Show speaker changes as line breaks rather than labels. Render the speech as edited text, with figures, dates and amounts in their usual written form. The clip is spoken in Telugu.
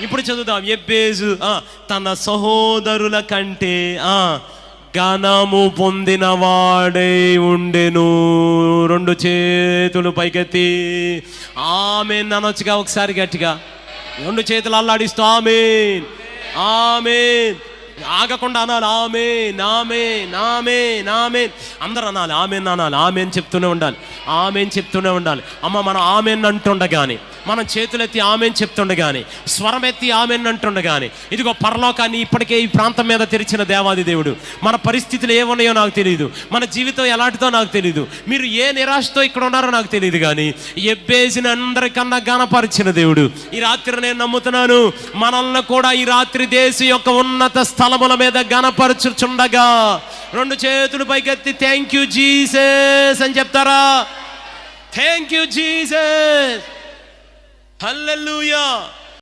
ఇప్పుడు చదువుదాం. ఎబ్బేజు తన సహోదరుల కంటే ఘనము పొందిన వాడై ఉండెను. 2 చేతులు పైకెత్తి ఆమేన్ అనొచ్చుగా ఒకసారి గట్టిగా. 2 చేతులు అల్లాడిస్తూ ఆమేన్ ఆమేన్ ఆగకుండా అనాలి. ఆమేన్ ఆమేన్ ఆమేన్ ఆమేన్ అందరూ అనాలి. ఆమేన్ అనాలి. ఆమేన్ చెప్తూనే ఉండాలి. ఆమేన్ చెప్తూనే ఉండాలి. అమ్మ మనం ఆమేన్ అంటుండగాని, మనం చేతులెత్తి ఆమేన్ చెప్తుండగాని, స్వరం ఎత్తి ఆమేన్ అంటుండగాని, ఇదిగో పరలోకాన్ని ఇప్పటికే ఈ ప్రాంతం మీద తెరిచిన దేవాది దేవుడు. మన పరిస్థితులు ఏమున్నాయో నాకు తెలియదు, మన జీవితం ఎలాంటిదో నాకు తెలియదు, మీరు ఏ నిరాశతో ఇక్కడ ఉన్నారో నాకు తెలియదు, కానీ ఎబ్బేసిన అందరికన్నా ఘనపరిచిన దేవుడు ఈ రాత్రి నేను నమ్ముతున్నాను మనల్ని కూడా ఈ రాత్రి దేశం యొక్క ఉన్నత స్థలముల మీద ఘనపరచుచుండగా 2 చేతులు పైకెత్తి థ్యాంక్ యూ జీసస్ అని చెప్తారా? Thank you Jesus, hallelujah.